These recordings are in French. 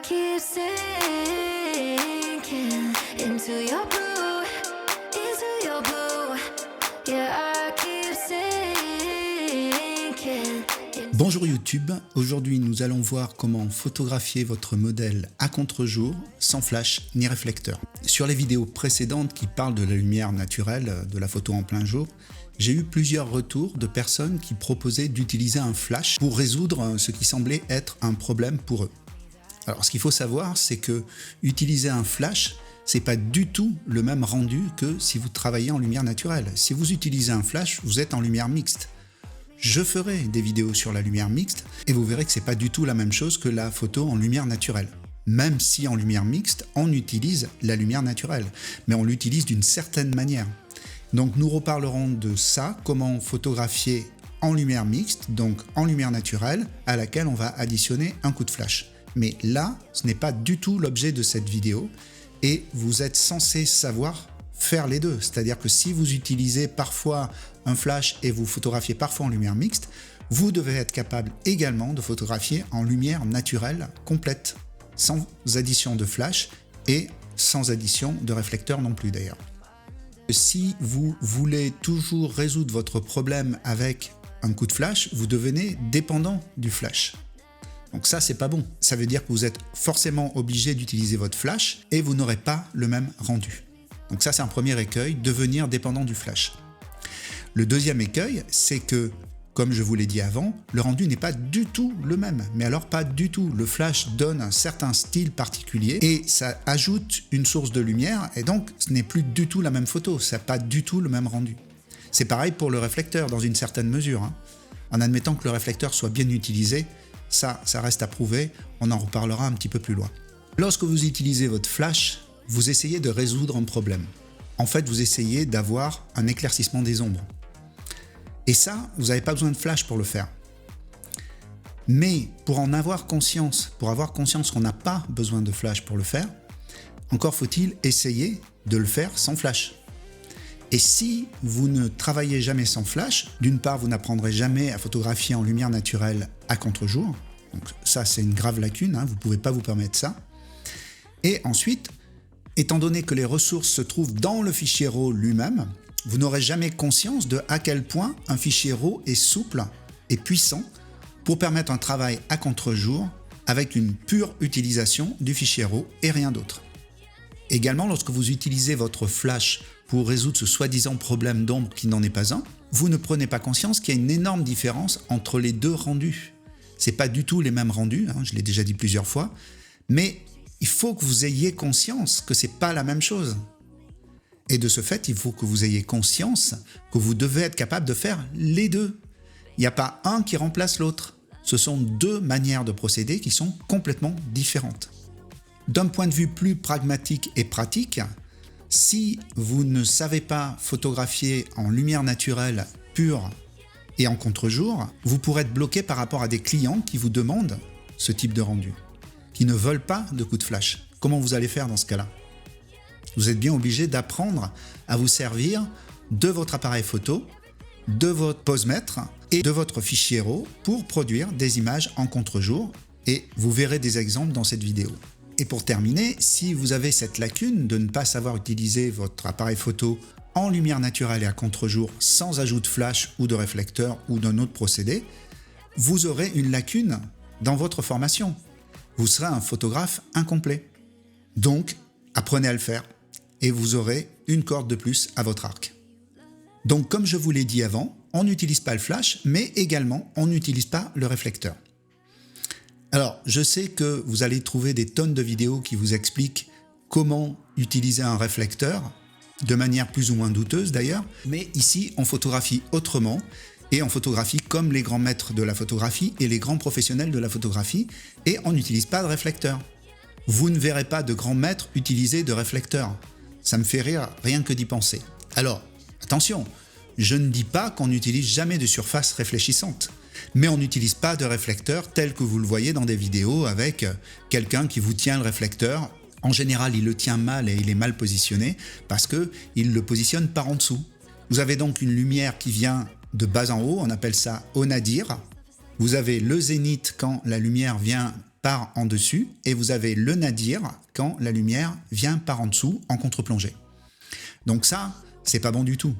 keep sinking into your blue, yeah, I keep sinking. Bonjour YouTube, aujourd'hui nous allons voir comment photographier votre modèle à contre-jour sans flash ni réflecteur. Sur les vidéos précédentes qui parlent de la lumière naturelle, de la photo en plein jour, j'ai eu plusieurs retours de personnes qui proposaient d'utiliser un flash pour résoudre ce qui semblait être un problème pour eux. Alors ce qu'il faut savoir, c'est que utiliser un flash, c'est pas du tout le même rendu que si vous travaillez en lumière naturelle. Si vous utilisez un flash, vous êtes en lumière mixte. Je ferai des vidéos sur la lumière mixte et vous verrez que c'est pas du tout la même chose que la photo en lumière naturelle. Même si en lumière mixte, on utilise la lumière naturelle, mais on l'utilise d'une certaine manière. Donc nous reparlerons de ça, comment photographier en lumière mixte, donc en lumière naturelle, à laquelle on va additionner un coup de flash. Mais là, ce n'est pas du tout l'objet de cette vidéo et vous êtes censé savoir faire les deux. C'est-à-dire que si vous utilisez parfois un flash et vous photographiez parfois en lumière mixte, vous devez être capable également de photographier en lumière naturelle complète, sans addition de flash et sans addition de réflecteur non plus d'ailleurs. Si vous voulez toujours résoudre votre problème avec un coup de flash, vous devenez dépendant du flash. Donc ça, c'est pas bon. Ça veut dire que vous êtes forcément obligé d'utiliser votre flash et vous n'aurez pas le même rendu. Donc ça, c'est un premier écueil, devenir dépendant du flash. Le deuxième écueil, c'est que, comme je vous l'ai dit avant, le rendu n'est pas du tout le même. Mais alors pas du tout. Le flash donne un certain style particulier et ça ajoute une source de lumière et donc ce n'est plus du tout la même photo. Ça n'a pas du tout le même rendu. C'est pareil pour le réflecteur dans une certaine mesure. En admettant que le réflecteur soit bien utilisé, ça reste à prouver. On en reparlera un petit peu plus loin. Lorsque vous utilisez votre flash, vous essayez de résoudre un problème. En fait, vous essayez d'avoir un éclaircissement des ombres. Et ça, vous n'avez pas besoin de flash pour le faire. Mais pour en avoir conscience, qu'on n'a pas besoin de flash pour le faire, encore faut-il essayer de le faire sans flash. Et si vous ne travaillez jamais sans flash, d'une part, vous n'apprendrez jamais à photographier en lumière naturelle à contre-jour. Donc ça, c'est une grave lacune, vous ne pouvez pas vous permettre ça. Et ensuite, étant donné que les ressources se trouvent dans le fichier RAW lui-même, vous n'aurez jamais conscience de à quel point un fichier RAW est souple et puissant pour permettre un travail à contre-jour avec une pure utilisation du fichier RAW et rien d'autre. Également, lorsque vous utilisez votre flash pour résoudre ce soi-disant problème d'ombre qui n'en est pas un, vous ne prenez pas conscience qu'il y a une énorme différence entre les deux rendus. Ce n'est pas du tout les mêmes rendus, je l'ai déjà dit plusieurs fois, mais il faut que vous ayez conscience que ce n'est pas la même chose. Et de ce fait, il faut que vous ayez conscience que vous devez être capable de faire les deux. Il n'y a pas un qui remplace l'autre. Ce sont deux manières de procéder qui sont complètement différentes. D'un point de vue plus pragmatique et pratique, si vous ne savez pas photographier en lumière naturelle pure et en contre-jour, vous pourrez être bloqué par rapport à des clients qui vous demandent ce type de rendu, qui ne veulent pas de coup de flash. Comment vous allez faire dans ce cas-là ? Vous êtes bien obligé d'apprendre à vous servir de votre appareil photo, de votre posemètre et de votre fichier RAW pour produire des images en contre-jour et vous verrez des exemples dans cette vidéo. Et pour terminer, si vous avez cette lacune de ne pas savoir utiliser votre appareil photo en lumière naturelle et à contre-jour sans ajout de flash ou de réflecteur ou d'un autre procédé, vous aurez une lacune dans votre formation. Vous serez un photographe incomplet. Donc, apprenez à le faire et vous aurez une corde de plus à votre arc. Donc, comme je vous l'ai dit avant, on n'utilise pas le flash, mais également, on n'utilise pas le réflecteur. Alors, je sais que vous allez trouver des tonnes de vidéos qui vous expliquent comment utiliser un réflecteur, de manière plus ou moins douteuse d'ailleurs, mais ici, on photographie autrement et on photographie comme les grands maîtres de la photographie et les grands professionnels de la photographie et on n'utilise pas de réflecteur. Vous ne verrez pas de grands maîtres utiliser de réflecteur. Ça me fait rire rien que d'y penser. Alors, attention, je ne dis pas qu'on n'utilise jamais de surface réfléchissante, mais on n'utilise pas de réflecteur tel que vous le voyez dans des vidéos avec quelqu'un qui vous tient le réflecteur. En général, il le tient mal et il est mal positionné parce qu'il le positionne par en dessous. Vous avez donc une lumière qui vient de bas en haut, on appelle ça au nadir. Vous avez le zénith quand la lumière vient par en dessus et vous avez le nadir quand la lumière vient par en dessous en contre-plongée. Donc ça, c'est pas bon du tout.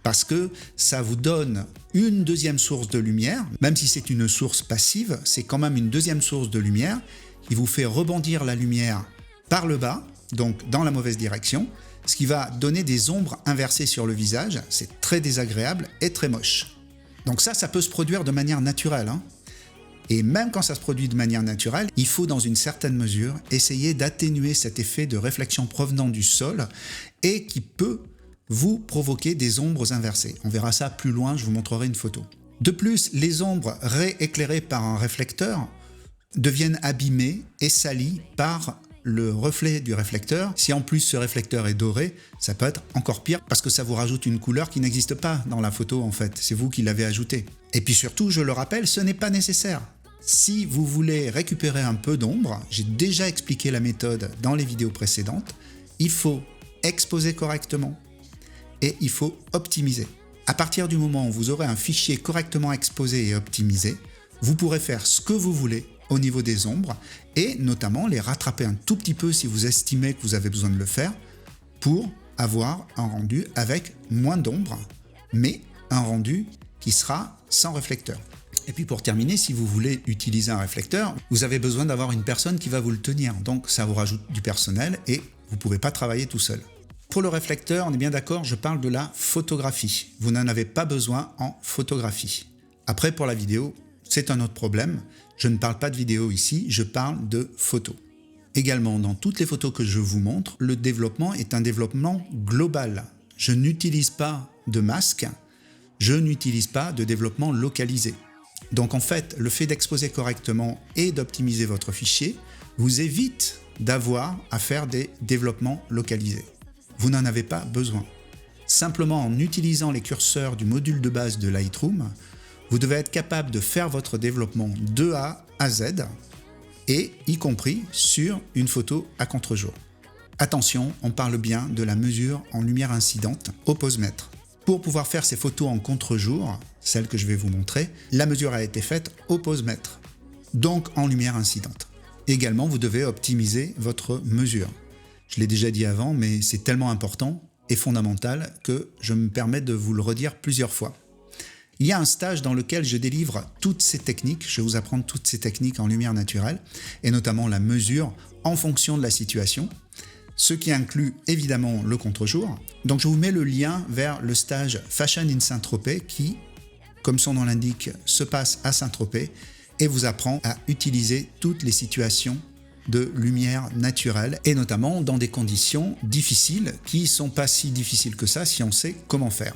Parce que ça vous donne une deuxième source de lumière, même si c'est une source passive, c'est quand même une deuxième source de lumière qui vous fait rebondir la lumière par le bas, donc dans la mauvaise direction, ce qui va donner des ombres inversées sur le visage. C'est très désagréable et très moche. Donc ça peut se produire de manière naturelle, hein. Et même quand ça se produit de manière naturelle, il faut dans une certaine mesure essayer d'atténuer cet effet de réflexion provenant du sol et qui peut vous provoquer des ombres inversées. On verra ça plus loin, je vous montrerai une photo. De plus, les ombres rééclairées par un réflecteur deviennent abîmées et salies par le reflet du réflecteur. Si en plus ce réflecteur est doré, ça peut être encore pire parce que ça vous rajoute une couleur qui n'existe pas dans la photo en fait. C'est vous qui l'avez ajoutée. Et puis surtout, je le rappelle, ce n'est pas nécessaire. Si vous voulez récupérer un peu d'ombre, j'ai déjà expliqué la méthode dans les vidéos précédentes, il faut exposer correctement et il faut optimiser. À partir du moment où vous aurez un fichier correctement exposé et optimisé, vous pourrez faire ce que vous voulez au niveau des ombres et notamment les rattraper un tout petit peu si vous estimez que vous avez besoin de le faire pour avoir un rendu avec moins d'ombre, mais un rendu qui sera sans réflecteur. Et puis pour terminer, si vous voulez utiliser un réflecteur, vous avez besoin d'avoir une personne qui va vous le tenir. Donc ça vous rajoute du personnel et vous ne pouvez pas travailler tout seul. Pour le réflecteur, on est bien d'accord, je parle de la photographie. Vous n'en avez pas besoin en photographie. Après, pour la vidéo, c'est un autre problème. Je ne parle pas de vidéo ici, je parle de photos. Également, dans toutes les photos que je vous montre, le développement est un développement global. Je n'utilise pas de masque, je n'utilise pas de développement localisé. Donc en fait, le fait d'exposer correctement et d'optimiser votre fichier vous évite d'avoir à faire des développements localisés. Vous n'en avez pas besoin. Simplement en utilisant les curseurs du module de base de Lightroom, vous devez être capable de faire votre développement de A à Z et y compris sur une photo à contre-jour. Attention, on parle bien de la mesure en lumière incidente au posemètre. Pour pouvoir faire ces photos en contre-jour, celles que je vais vous montrer, la mesure a été faite au posemètre, donc en lumière incidente. Également, vous devez optimiser votre mesure. Je l'ai déjà dit avant, mais c'est tellement important et fondamental que je me permets de vous le redire plusieurs fois. Il y a un stage dans lequel je délivre toutes ces techniques, je vais vous apprendre toutes ces techniques en lumière naturelle, et notamment la mesure en fonction de la situation, ce qui inclut évidemment le contre-jour. Donc je vous mets le lien vers le stage Fashion in Saint-Tropez qui, comme son nom l'indique, se passe à Saint-Tropez et vous apprend à utiliser toutes les situations de lumière naturelle et notamment dans des conditions difficiles qui ne sont pas si difficiles que ça si on sait comment faire.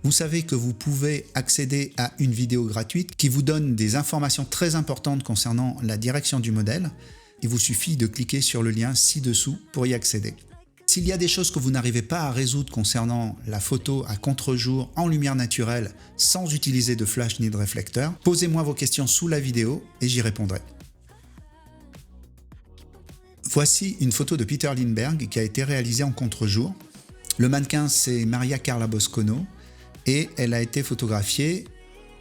Vous savez que vous pouvez accéder à une vidéo gratuite qui vous donne des informations très importantes concernant la direction du modèle. Il vous suffit de cliquer sur le lien ci-dessous pour y accéder. S'il y a des choses que vous n'arrivez pas à résoudre concernant la photo à contre-jour en lumière naturelle sans utiliser de flash ni de réflecteur, posez-moi vos questions sous la vidéo et j'y répondrai. Voici une photo de Peter Lindbergh qui a été réalisée en contre-jour. Le mannequin, c'est Maria Carla Boscono et elle a été photographiée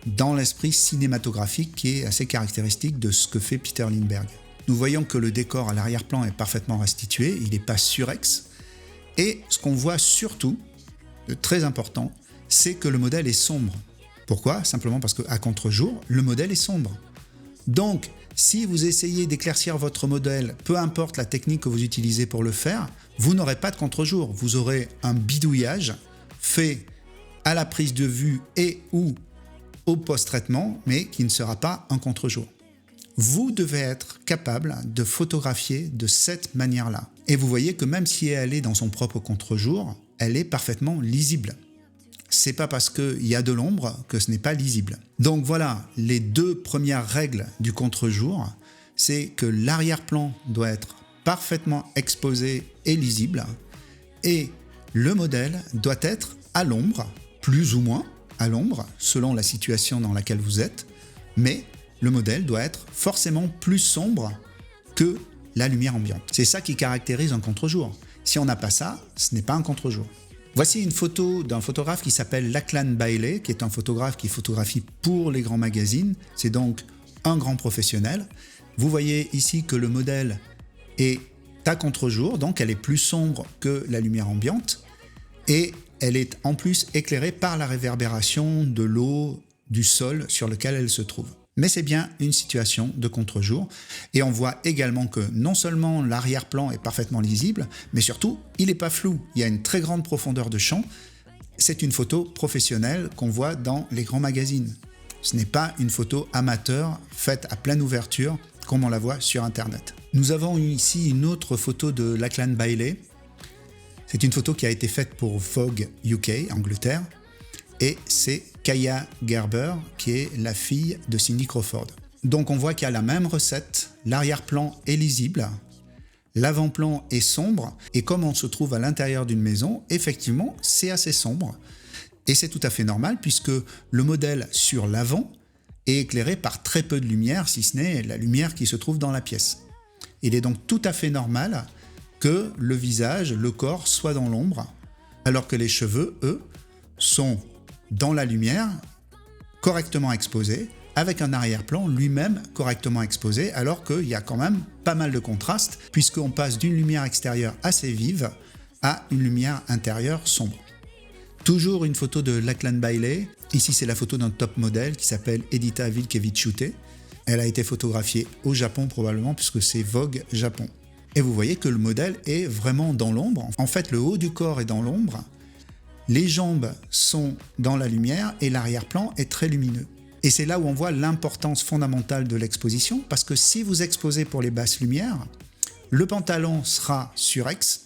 dans l'esprit cinématographique qui est assez caractéristique de ce que fait Peter Lindbergh. Nous voyons que le décor à l'arrière-plan est parfaitement restitué, il n'est pas surex. Et ce qu'on voit surtout, de très important, c'est que le modèle est sombre. Pourquoi ? Simplement parce qu'à contre-jour, le modèle est sombre. Donc, si vous essayez d'éclaircir votre modèle, peu importe la technique que vous utilisez pour le faire, vous n'aurez pas de contre-jour. Vous aurez un bidouillage fait à la prise de vue et ou au post-traitement, mais qui ne sera pas un contre-jour. Vous devez être capable de photographier de cette manière-là. Et vous voyez que même si elle est dans son propre contre-jour, elle est parfaitement lisible. C'est pas parce qu'il y a de l'ombre que ce n'est pas lisible. Donc voilà, les deux premières règles du contre-jour, c'est que l'arrière-plan doit être parfaitement exposé et lisible, et le modèle doit être à l'ombre, plus ou moins à l'ombre, selon la situation dans laquelle vous êtes, mais le modèle doit être forcément plus sombre que la lumière ambiante. C'est ça qui caractérise un contre-jour. Si on n'a pas ça, ce n'est pas un contre-jour. Voici une photo d'un photographe qui s'appelle Lachlan Bailey, qui est un photographe qui photographie pour les grands magazines. C'est donc un grand professionnel. Vous voyez ici que le modèle est à contre-jour, donc elle est plus sombre que la lumière ambiante et elle est en plus éclairée par la réverbération de l'eau, du sol sur lequel elle se trouve. Mais c'est bien une situation de contre-jour et on voit également que non seulement l'arrière-plan est parfaitement lisible, mais surtout il n'est pas flou, il y a une très grande profondeur de champ. C'est une photo professionnelle qu'on voit dans les grands magazines. Ce n'est pas une photo amateur faite à pleine ouverture comme on la voit sur internet. Nous avons ici une autre photo de Lachlan Bailey. C'est une photo qui a été faite pour Vogue UK, Angleterre, et c'est Kaya Gerber qui est la fille de Cindy Crawford. Donc on voit qu'il y a la même recette, l'arrière-plan est lisible, l'avant-plan est sombre, et comme on se trouve à l'intérieur d'une maison, effectivement c'est assez sombre. Et c'est tout à fait normal puisque le modèle sur l'avant est éclairé par très peu de lumière, si ce n'est la lumière qui se trouve dans la pièce. Il est donc tout à fait normal que le visage, le corps soit dans l'ombre, alors que les cheveux, eux, sont dans la lumière, correctement exposés, avec un arrière-plan lui-même correctement exposé, alors qu'il y a quand même pas mal de contraste, puisqu'on passe d'une lumière extérieure assez vive à une lumière intérieure sombre. Toujours une photo de Lachlan Bailey. Ici, c'est la photo d'un top modèle qui s'appelle Edita Vilkevičiūtė. Elle a été photographiée au Japon probablement, puisque c'est Vogue Japon. Et vous voyez que le modèle est vraiment dans l'ombre. En fait, le haut du corps est dans l'ombre, les jambes sont dans la lumière et l'arrière-plan est très lumineux. Et c'est là où on voit l'importance fondamentale de l'exposition, parce que si vous exposez pour les basses lumières, le pantalon sera surex,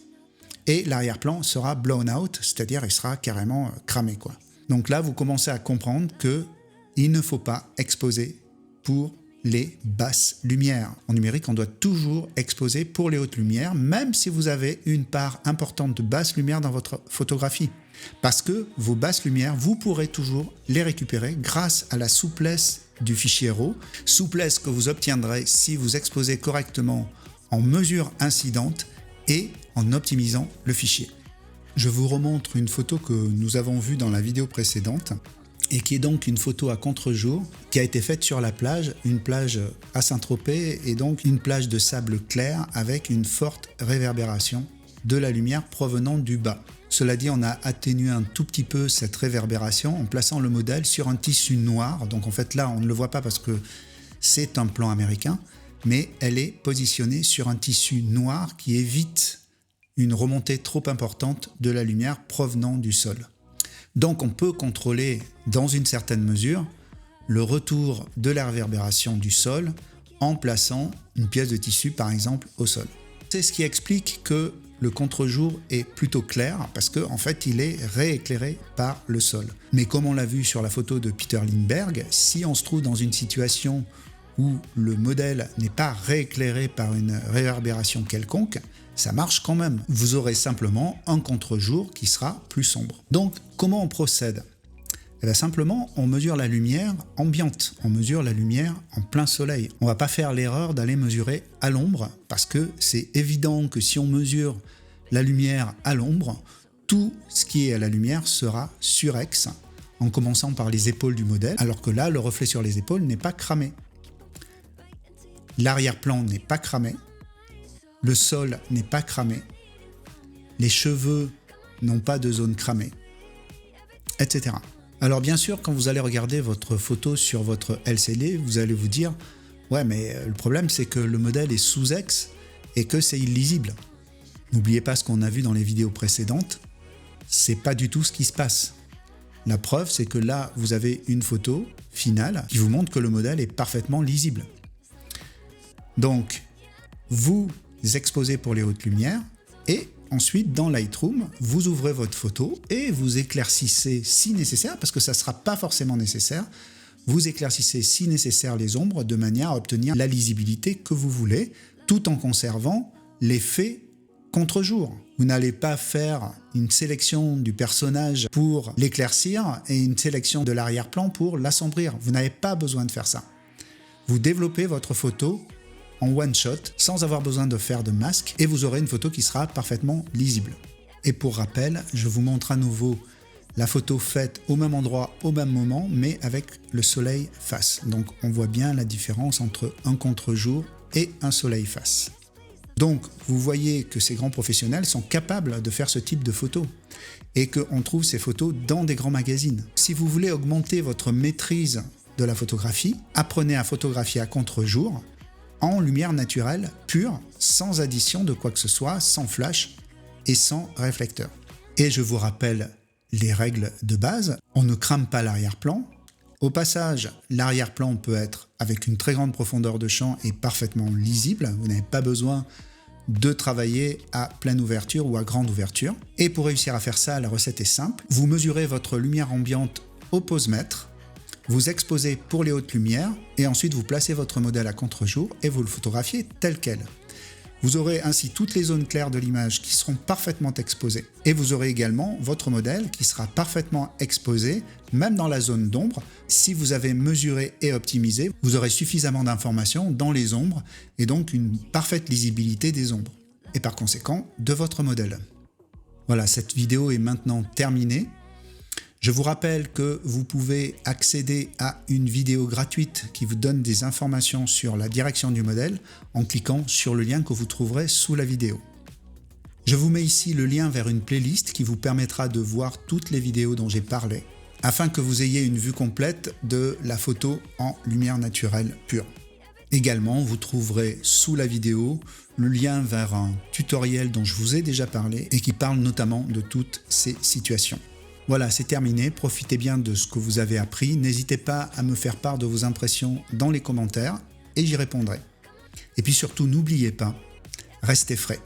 et l'arrière-plan sera blown out, c'est-à-dire il sera carrément cramé, quoi. Donc là, vous commencez à comprendre qu'il ne faut pas exposer pour les basses lumières. En numérique, on doit toujours exposer pour les hautes lumières, même si vous avez une part importante de basses lumières dans votre photographie. Parce que vos basses lumières, vous pourrez toujours les récupérer grâce à la souplesse du fichier RAW, souplesse que vous obtiendrez si vous exposez correctement en mesure incidente et en optimisant le fichier. Je vous remontre une photo que nous avons vue dans la vidéo précédente et qui est donc une photo à contre-jour qui a été faite sur la plage, une plage à Saint-Tropez et donc une plage de sable clair avec une forte réverbération de la lumière provenant du bas. Cela dit, on a atténué un tout petit peu cette réverbération en plaçant le modèle sur un tissu noir. Donc en fait là, on ne le voit pas parce que c'est un plan américain, mais elle est positionnée sur un tissu noir qui évite une remontée trop importante de la lumière provenant du sol. Donc on peut contrôler dans une certaine mesure le retour de la réverbération du sol en plaçant une pièce de tissu par exemple au sol. C'est ce qui explique que le contre-jour est plutôt clair parce qu'en fait il est rééclairé par le sol. Mais comme on l'a vu sur la photo de Peter Lindbergh, si on se trouve dans une situation où le modèle n'est pas rééclairé par une réverbération quelconque, ça marche quand même. Vous aurez simplement un contre-jour qui sera plus sombre. Donc, comment on procède ? Eh bien, simplement, on mesure la lumière ambiante, on mesure la lumière en plein soleil. On ne va pas faire l'erreur d'aller mesurer à l'ombre, parce que c'est évident que si on mesure la lumière à l'ombre, tout ce qui est à la lumière sera surex, en commençant par les épaules du modèle, alors que là, le reflet sur les épaules n'est pas cramé. L'arrière-plan n'est pas cramé, le sol n'est pas cramé, les cheveux n'ont pas de zone cramée, etc. Alors bien sûr, quand vous allez regarder votre photo sur votre LCD, vous allez vous dire « Ouais, mais le problème c'est que le modèle est sous-ex et que c'est illisible. » N'oubliez pas ce qu'on a vu dans les vidéos précédentes, c'est pas du tout ce qui se passe. La preuve, c'est que là, vous avez une photo finale qui vous montre que le modèle est parfaitement lisible. Donc, vous exposez pour les hautes lumières et ensuite, dans Lightroom, vous ouvrez votre photo et vous éclaircissez si nécessaire, parce que ça ne sera pas forcément nécessaire, vous éclaircissez si nécessaire les ombres de manière à obtenir la lisibilité que vous voulez, tout en conservant l'effet contre-jour. Vous n'allez pas faire une sélection du personnage pour l'éclaircir et une sélection de l'arrière-plan pour l'assombrir. Vous n'avez pas besoin de faire ça. Vous développez votre photo en one shot, sans avoir besoin de faire de masque, et vous aurez une photo qui sera parfaitement lisible. Et pour rappel, je vous montre à nouveau la photo faite au même endroit, au même moment, mais avec le soleil face. Donc on voit bien la différence entre un contre-jour et un soleil face. Donc, vous voyez que ces grands professionnels sont capables de faire ce type de photos et qu'on trouve ces photos dans des grands magazines. Si vous voulez augmenter votre maîtrise de la photographie, apprenez à photographier à contre-jour, en lumière naturelle, pure, sans addition de quoi que ce soit, sans flash et sans réflecteur. Et je vous rappelle les règles de base. On ne crame pas l'arrière-plan. Au passage, l'arrière-plan peut être avec une très grande profondeur de champ et parfaitement lisible. Vous n'avez pas besoin de travailler à pleine ouverture ou à grande ouverture. Et pour réussir à faire ça, la recette est simple. Vous mesurez votre lumière ambiante au posemètre, vous exposez pour les hautes lumières et ensuite vous placez votre modèle à contre-jour et vous le photographiez tel quel. Vous aurez ainsi toutes les zones claires de l'image qui seront parfaitement exposées. Et vous aurez également votre modèle qui sera parfaitement exposé, même dans la zone d'ombre. Si vous avez mesuré et optimisé, vous aurez suffisamment d'informations dans les ombres et donc une parfaite lisibilité des ombres. Et par conséquent, de votre modèle. Voilà, cette vidéo est maintenant terminée. Je vous rappelle que vous pouvez accéder à une vidéo gratuite qui vous donne des informations sur la direction du modèle en cliquant sur le lien que vous trouverez sous la vidéo. Je vous mets ici le lien vers une playlist qui vous permettra de voir toutes les vidéos dont j'ai parlé, afin que vous ayez une vue complète de la photo en lumière naturelle pure. Également, vous trouverez sous la vidéo le lien vers un tutoriel dont je vous ai déjà parlé et qui parle notamment de toutes ces situations. Voilà, c'est terminé. Profitez bien de ce que vous avez appris. N'hésitez pas à me faire part de vos impressions dans les commentaires et j'y répondrai. Et puis surtout, n'oubliez pas, restez frais.